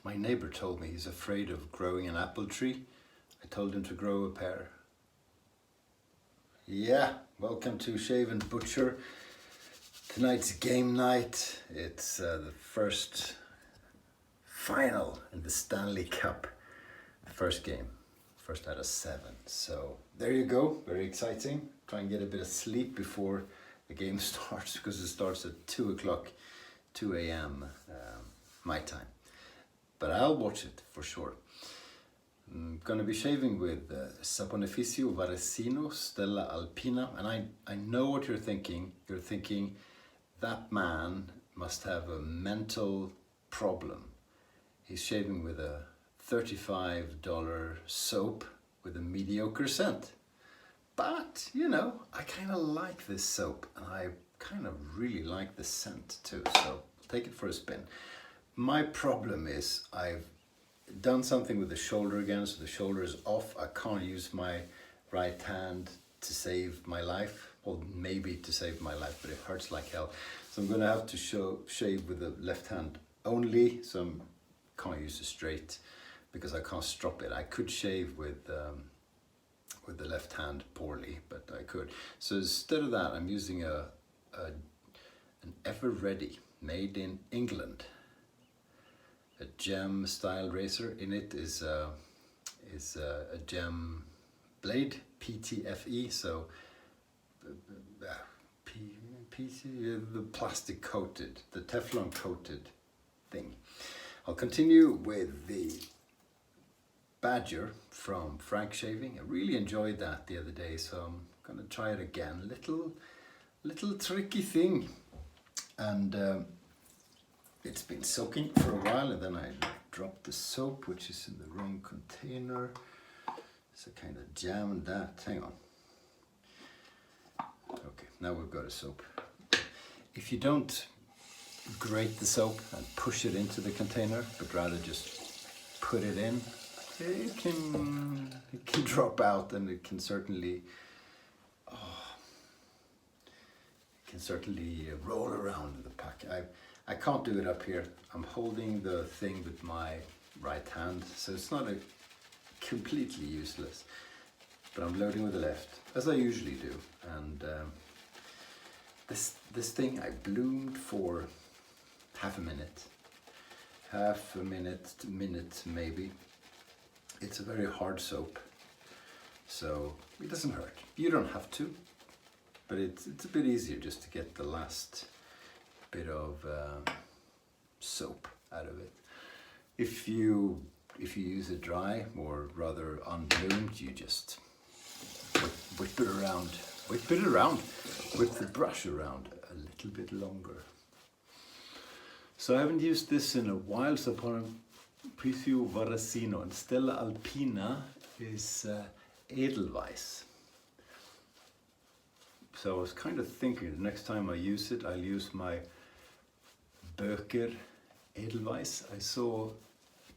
My neighbor told me he's afraid of growing an apple tree. I told him to grow a pear. Yeah, welcome to Shave&Butcher. Tonight's game night. It's the first final in the Stanley Cup. First game, first out of 7. So there you go, very exciting. Try and get a bit of sleep before the game starts, because it starts at 2 o'clock, 2 a.m. My time. But I'll watch it for sure. I'm gonna be shaving with Saponificio Varesino, Stella, Alpina, and I know what you're thinking. You're thinking, that man must have a mental problem. He's shaving with a $35 soap with a mediocre scent. But, you know, I kind of like this soap, and I kind of really like the scent too, so take it for a spin. My problem is I've done something with the shoulder again, so the shoulder is off. I can't use my right hand to save my life. Well, maybe to save my life, but it hurts like hell. So I'm gonna have to shave with the left hand only, so I can't use the straight because I can't strop it. I could shave with the left hand poorly, but I could. So instead of that, I'm using an Ever Ready, made in England. A gem style razor. In it is a gem blade, PTFE, so the plastic coated, the Teflon coated thing. I'll continue with the Badger from Frank Shaving. I really enjoyed that the other day, so I'm gonna try it again. Little tricky thing, and it's been soaking for a while, and then I dropped the soap, which is in the wrong container. So I kind of jammed that. Hang on. Okay, now we've got a soap. If you don't grate the soap and push it into the container, but rather just put it in, it can drop out, and it can certainly roll around in the pack. I can't do it up here. I'm holding the thing with my right hand, so it's not completely useless. But I'm loading with the left, as I usually do. And this thing I bloomed for half a minute maybe. It's a very hard soap, so it doesn't hurt. You don't have to, but it's a bit easier just to get the last bit of soap out of it. If you use it dry, or rather unbloomed, you just whip it around with the brush around a little bit longer. So I haven't used this in a while. Saponificio Varesino, and Stella Alpina is Edelweiss. So I was kind of thinking the next time I use it, I'll use my Böker Edelweiss. I saw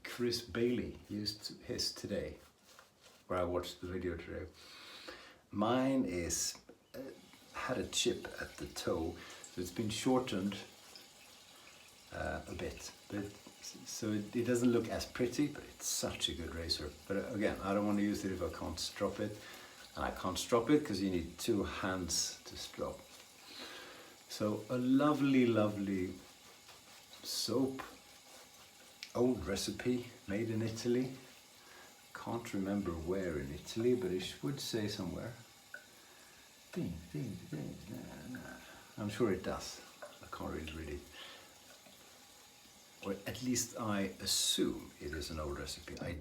Chris Bailey used his today, where I watched the video today. Mine is had a chip at the toe, so it's been shortened a bit, but so it doesn't look as pretty, but it's such a good razor. But again, I don't want to use it if I can't strop it. And I can't strop it because you need 2 hands to strop. So a lovely soap, old recipe, made in Italy. Can't remember where in Italy, but it would say somewhere. I'm sure it does. I can't really read it. Or at least I assume it is an old recipe. I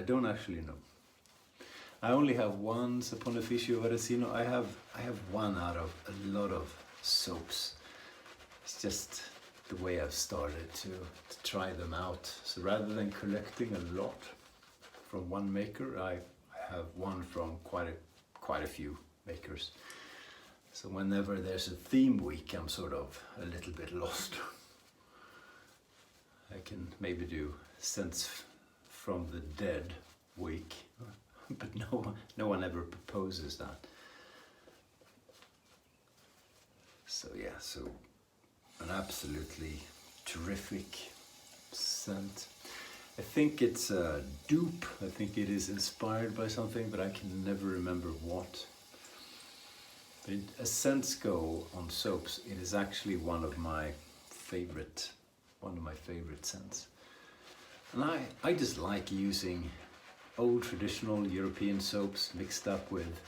don't actually know. I only have one Saponificio Varesino. I have one out of a lot of soaps. It's just the way I've started to try them out. So rather than collecting a lot from one maker, I have one from quite a few makers. So whenever there's a theme week, I'm sort of a little bit lost. I can maybe do Scents from the Dead week. But no one ever proposes that. So yeah, so an absolutely terrific scent. I think it's a dupe. I think it is inspired by something, but I can never remember what. But as scents go on soaps, it is actually one of my favorite scents. And I just like using old traditional European soaps mixed up with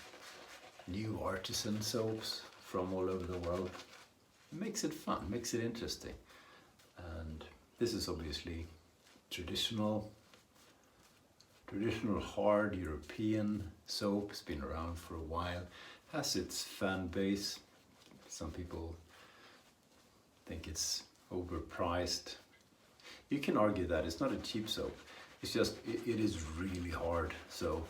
new artisan soaps from all over the world. It makes it fun, makes it interesting. And this is obviously traditional hard European soap. It's been around for a while, has its fan base. Some people think it's overpriced. You can argue that it's not a cheap soap. It's just, it is really hard. So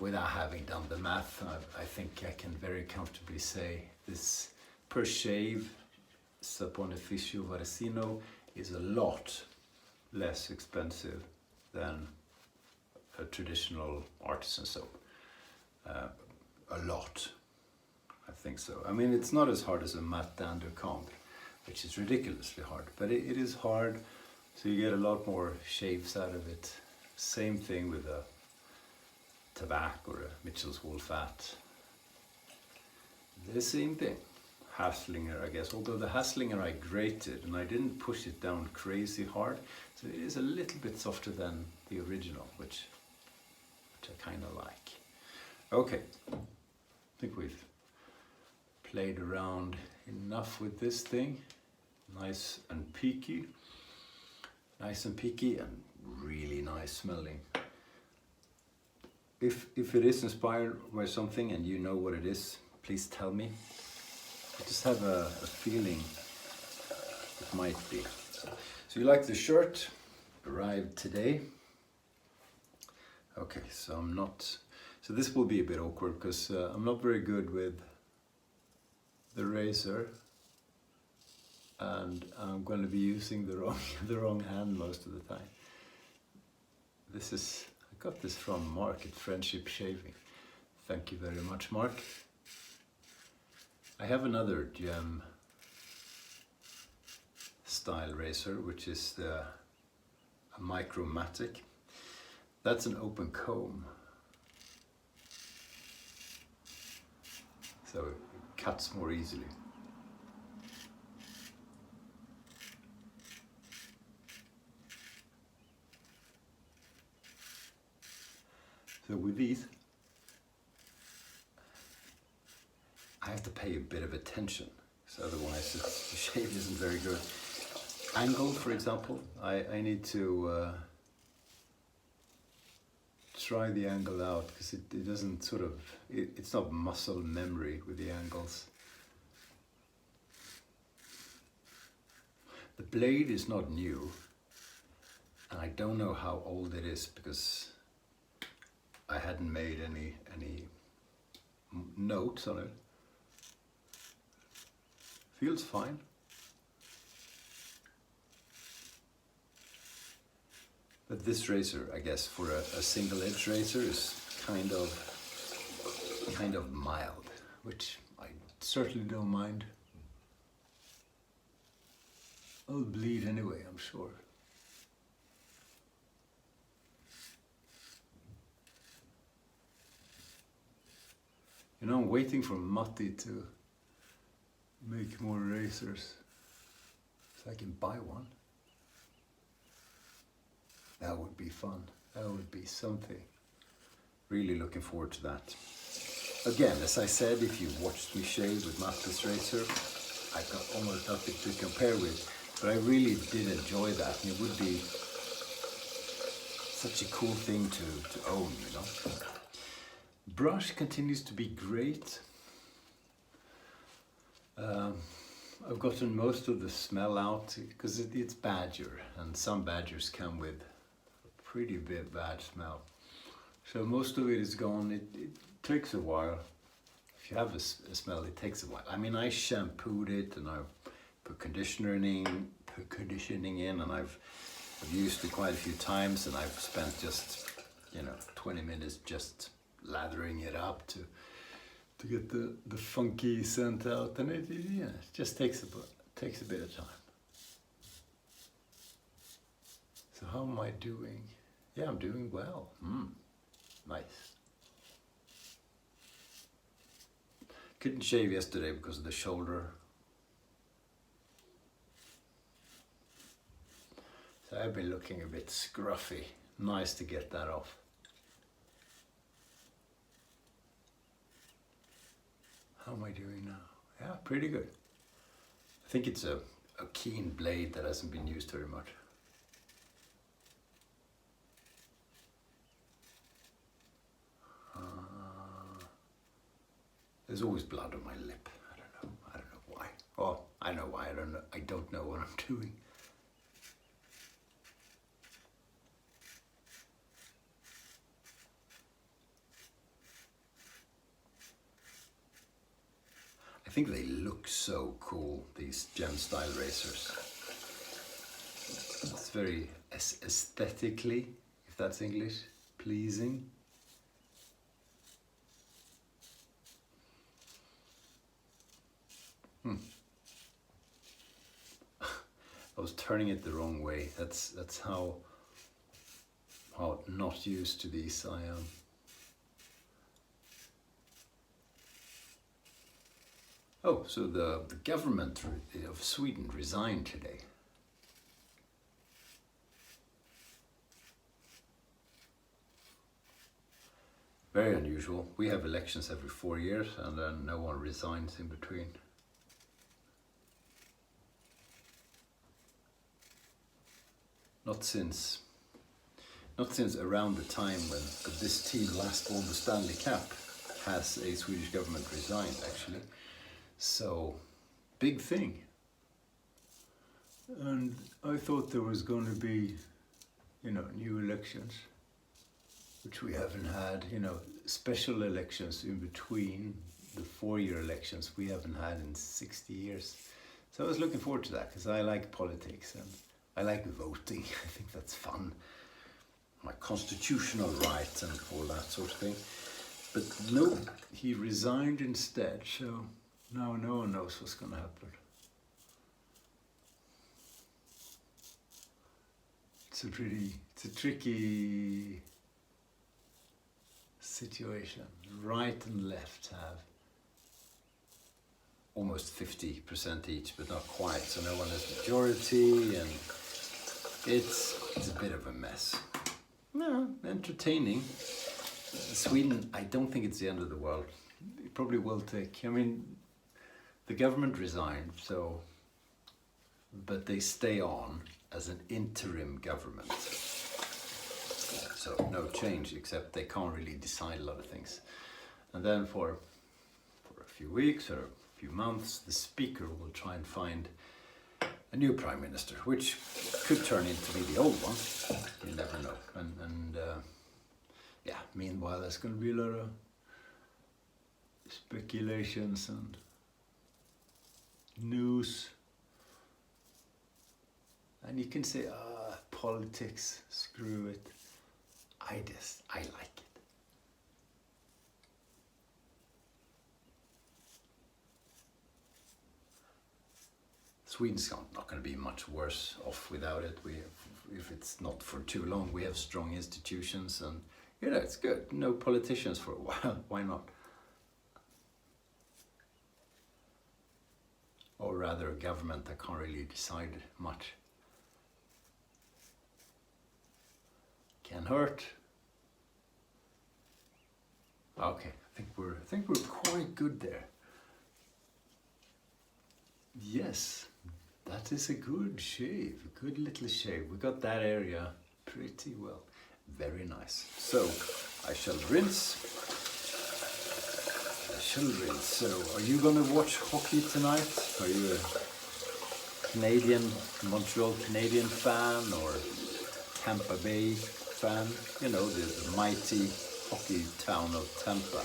without having done the math, I think I can very comfortably say this per shave Saponificio Varesino is a lot less expensive than a traditional artisan soap. A lot, I think so. I mean, it's not as hard as a Mat de Cambre, which is ridiculously hard, but it is hard, so you get a lot more shaves out of it. Same thing with a Tabac or a Mitchell's Wolfat. The same thing. Haslinger, I guess, although the Haslinger I grated and I didn't push it down crazy hard, so it is a little bit softer than the original, which I kind of like. Okay, I think we've played around enough with this thing. Nice and peaky and really nice smelling. If it is inspired by something and you know what it is, please tell me. I just have a feeling it might be. So you like the shirt? Arrived today. Okay, so so this will be a bit awkward because I'm not very good with the razor, and I'm going to be using the wrong hand most of the time. I got this from Mark at Friendship Shaving. Thank you very much, Mark. I have another gem style razor, which is a Micromatic. That's an open comb, so it cuts more easily. So with these, I have to pay a bit of attention, because otherwise the shave isn't very good. Angle, for example, I need to try the angle out, because it doesn't sort of, it's not muscle memory with the angles. The blade is not new, and I don't know how old it is, because I hadn't made any notes on it. Feels fine. But this razor, I guess, for a single edge razor is kind of mild, which I certainly don't mind. I'll bleed anyway, I'm sure. You know, I'm waiting for Matti to make more razors so I can buy one. That would be fun. That would be something. Really looking forward to that. Again, as I said, if you watched me shave with Matti's razor, I've got almost nothing to compare with, but I really did enjoy that, and it would be such a cool thing to own, you know. Brush continues to be great. I've gotten most of the smell out because it's badger, and some badgers come with a pretty bad smell. So most of it is gone. It takes a while. If you have a smell, it takes a while. I mean, I shampooed it and I've put conditioning in, and I've used it quite a few times, and I've spent just 20 minutes just lathering it up to get the funky scent out, and it just takes a bit of time. So So how am I doing? Yeah, I'm doing well. Nice. Couldn't shave yesterday because of the shoulder. So I've been looking a bit scruffy. Nice to get that off. How am I doing now? Yeah, pretty good. I think it's a keen blade that hasn't been used very much. There's always blood on my lip. I don't know why. Oh, I know why. I don't know what I'm doing. I think they look so cool, these gem style razors. It's very aesthetically, if that's English, pleasing. I was turning it the wrong way. That's how not used to these I am. Oh, so the government of Sweden resigned today. Very unusual. We have elections every 4 years and then no one resigns in between. Not since around the time when this team last won the Stanley Cup has a Swedish government resigned, actually. So, big thing. And I thought there was going to be, new elections, which we haven't had, special elections in between the 4-year elections we haven't had in 60 years. So I was looking forward to that because I like politics and I like voting. I think that's fun. My constitutional right and all that sort of thing. But no, he resigned instead, so now no one knows what's going to happen. It's a tricky situation. Right and left have almost 50% each, but not quite, so no one has majority, and it's a bit of a mess. No, entertaining. Sweden, I don't think it's the end of the world. It probably will take, the government resigned, but they stay on as an interim government. So no change, except they can't really decide a lot of things. And then for a few weeks or a few months, the speaker will try and find a new prime minister, which could turn into be the old one. You never know. And meanwhile, there's going to be a lot of speculations and news. And you can say, politics, screw it. I like it. Sweden's not going to be much worse off without it. If it's not for too long, we have strong institutions and, it's good. No politicians for a while. Why not? Or rather a government that can't really decide much. Can hurt. Okay, I think we're quite good there. Yes, that is a good shave, a good little shave. We got that area pretty well. Very nice. So I shall rinse. So are you gonna watch hockey tonight? Are you a Montreal Canadian fan or Tampa Bay fan? The mighty hockey town of Tampa.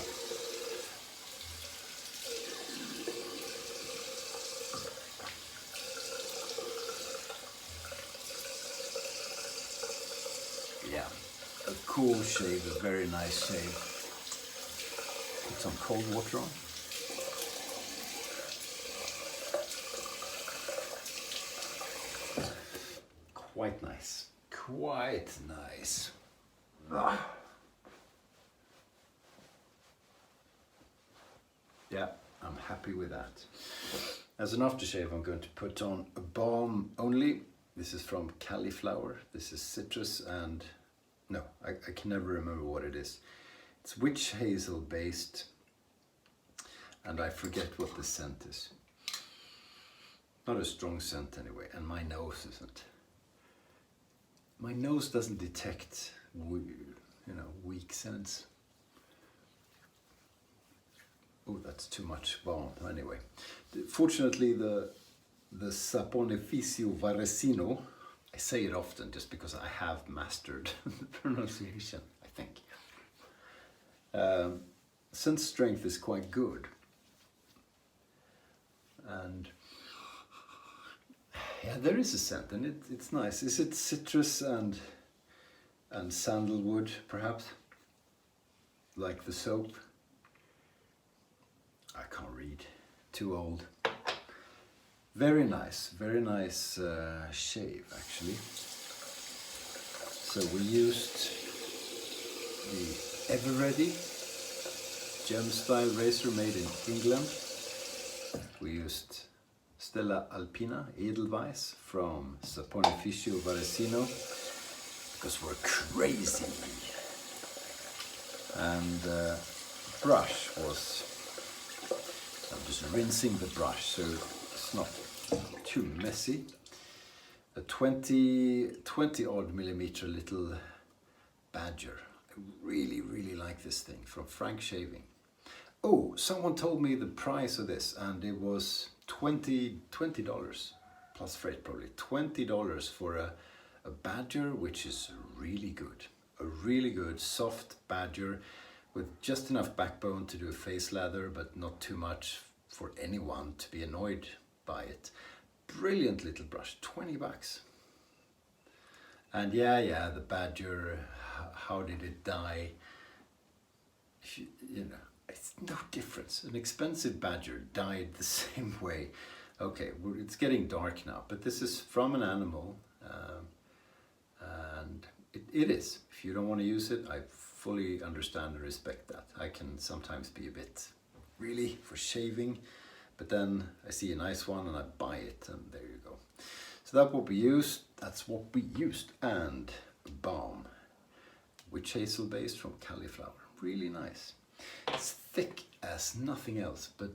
Yeah, a cool shave, a very nice shave. Put some cold water on. Quite nice. quite nice. Yeah, I'm happy with that. As an aftershave, I'm going to put on a balm only. This is from Kaliflower. This is citrus and no, I can never remember what it is. It's witch hazel based, and I forget what the scent is. Not a strong scent anyway, and my nose isn't. My nose doesn't detect, weak scents. Oh, that's too much balm. Anyway, fortunately, the Saponificio Varesino, I say it often just because I have mastered the pronunciation, I think. Scent strength is quite good. And yeah, there is a scent, and it's nice. Is it citrus and sandalwood, perhaps? Like the soap? I can't read. Too old. Very nice shave, actually. So we used the Ever-Ready gem style razor made in England. We used Stella Alpina Edelweiss from Saponificio Varesino because we're crazy. And brush was, I'm just rinsing the brush so it's not too messy. A 20 odd millimeter little badger. I really like this thing from Frank Shaving. Oh, someone told me the price of this, and it was $20 plus freight, probably $20 for a badger, which is really good. A really good soft badger with just enough backbone to do a face lather, but not too much for anyone to be annoyed by it. Brilliant little brush, 20 bucks. And yeah, the badger, how did it die? It's no difference. An expensive badger died the same way. Okay, it's getting dark now, but this is from an animal, and it is. If you don't want to use it, I fully understand and respect that. I can sometimes be a bit, really, for shaving, but then I see a nice one and I buy it, and there you go. So that's what we used, and balm, witch hazel based from Kaliflower. Really nice. It's thick as nothing else, but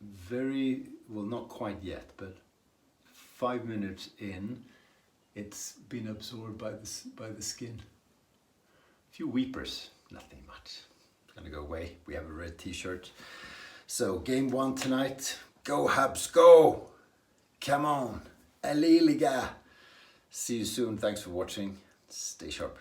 very, well, not quite yet, but 5 minutes in, it's been absorbed by the skin. A few weepers, nothing much. It's gonna go away. We have a red t-shirt. So game 1 tonight. Go Habs, go! Come on, Aliliga. See you soon. Thanks for watching. Stay sharp.